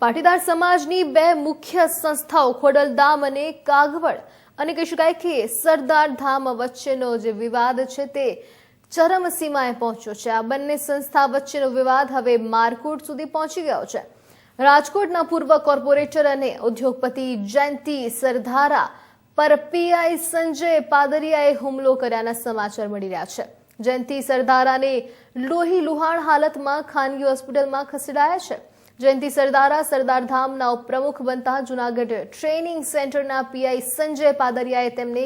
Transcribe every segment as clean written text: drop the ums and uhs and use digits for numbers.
પાટીદાર સમાજની બે મુખ્ય સંસ્થાઓ ખોડલધામ અને કાગવડ અને કહી શકાય કે સરદાર ધામ વચ્ચેનો જે વિવાદ છે તે ચરમસીમાએ પહોંચ્યો છે। આ બંને સંસ્થા વચ્ચેનો વિવાદ હવે મારકુટ સુધી પહોંચી ગયો છે। રાજકોટના પૂર્વ કોર્પોરેટર અને ઉદ્યોગપતિ જયંતિ સરદારા પર પીઆઈ સંજય પાદરિયાએ હુમલો કર્યાના સમાચાર મળી રહ્યા છે। જયંતિ સરદારાને લોહી લુહાણ હાલતમાં ખાનગી હોસ્પિટલમાં ખસેડાયા છે। જયંતિ સરદારા સરદાર ધામના ઉપપ્રમુખ બનતા જૂનાગઢ ટ્રેનિંગ સેન્ટરના પીઆઈ સંજય પાદરિયાએ તેમને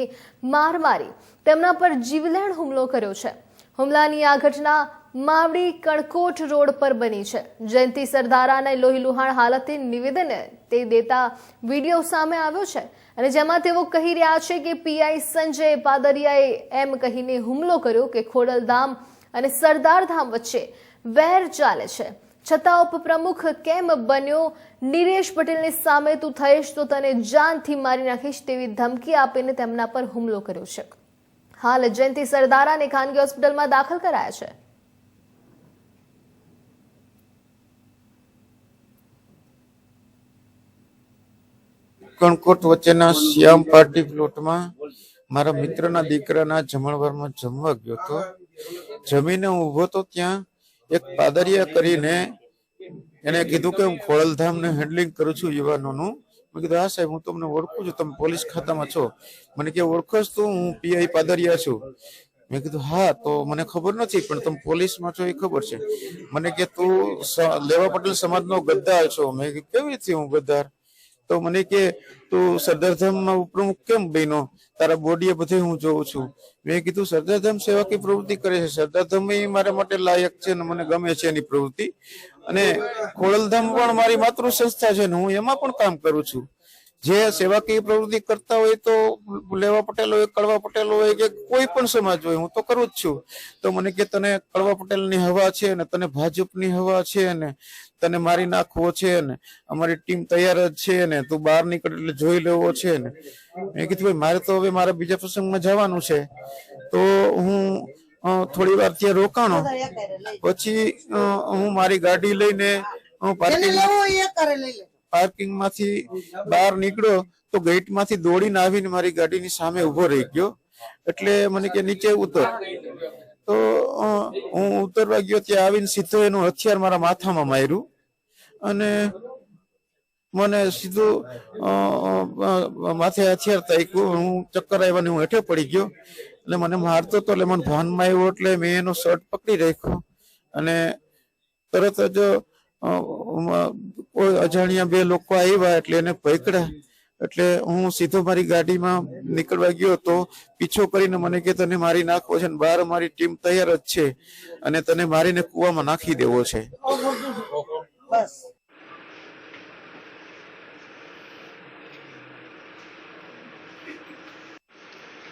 માર મારી તેમના પર જીવલેણ હુમલો કર્યો છે। હુમલાની આ ઘટના માવડી કણકોટ રોડ પર બની છે। જયંતિ સરદારાને લોહી લુહાણ હાલતે નિવેદન તે દેતા વિડીયો સામે આવ્યો છે અને જેમાં તેઓ કહી રહ્યા છે કે પીઆઈ સંજય પાદરિયાએ એમ કહીને હુમલો કર્યો કે ખોડલધામ અને સરદાર ધામ વચ્ચે વેર ચાલે છે, છતાં ઉપપ્રમુખ કેમ બન્યો? નિરેશ પટેલની સામે તું થઈશ તો તને જાનથી મારી નાખીશ તેવી ધમકી આપીને તેમના પર હુમલો કર્યો છે। હાલ જયંતિ સરદારાને ખાનગી હોસ્પિટલમાં દાખલ કરાયા છે। કણકોટ વચ્ચેના શ્યામ પાર્ટી પ્લોટમાં મારા મિત્રના દીકરાના જમણવારમાં જમવા ગયો હતો। જમીને ઉભો તો ત્યાં એક પાદરિયા કરીને એને કીધું કે હું ખોડલધામને હેન્ડલિંગ કરું છું યુવાનોનું। મેં કીધું હા સાહેબ, હું તમને ઓળખું છું, તમે પોલીસ ખાતામાં છો। મને કે ઓળખોશ તું? હું પીઆઈ પાદરિયા છું। મેં કીધું હા, તો મને ખબર નથી પણ તમે પોલીસમાં છો એ ખબર છે। મને કે તું લેવા પટેલ સમાજનો ગદ્દાર છો। મેં કીધું કેવી રીતે હું ગદ્દાર? તો મને કે તું સરદારધામમાં ઉપપ્રમુખ કેમ બન્યો? તારા બોડીએ બધે હું જોઉં છું। મેં કીધું સરદારધામ સેવાકી પ્રવૃત્તિ કરે છે, સરદારધામ મારા માટે લાયક છે ને મને ગમે છે એની પ્રવૃત્તિ, અને ખોડલધામ પણ મારી માતૃ સંસ્થા છે ને હું એમાં પણ કામ કરું છું। જે સેવાકીય પ્રવૃત્તિ કરતા હોય તો લેવા પટેલ હોય, કડવા પટેલ હોય કે કોઈ પણ સમાજ હોય, હું તો કરું જ છું। તો મને કે તને કડવા પટેલની હવા છે ને તને ભાજપની હવા છે ને તને મારી નાખવો છે ને અમારી ટીમ તૈયાર જ છે ને તું બહાર નીકળ એટલે જોઈ લેવો છે ને। મેં કીધું ભાઈ મારે તો હવે મારા બીજા પ્રસંગમાં જવાનું છે। તો હું થોડી વાર ત્યાં રોકાણો, પછી હું મારી ગાડી લઈને પાર્કિંગ માંથી બહાર નીકળ્યો તો ગેટ માંથી દોડીને આવીને મારી ગાડીની સામે ઉભો રહી ગયો। એટલે મને કે નીચે ઉતર। તો હું ઉતરવા ગયો, ત્યાં આવીને સીધો એનું હથિયાર મારા માથામાં માર્યું અને મને સીધું માથે હથિયાર તાક્યું। હું ચક્કર આવ્યા હું હેઠે પડી ગયો। એટલે મને મારતો હતો એટલે મને ભાનમાં આવ્યો એટલે મેં એનો શર્ટ પકડી રાખ્યો અને તરત જ કોઈ અજાણ્યા બે લોકો આવ્યા એટલે એને પકડ્યા। એટલે હું સીધો મારી ગાડીમાં નીકળવા ગયો તો પીછો કરીને મને કે તને મારી નાખવો છે, બહાર મારી ટીમ તૈયાર જ છે અને તને મારીને કૂવામાં નાખી દેવો છે।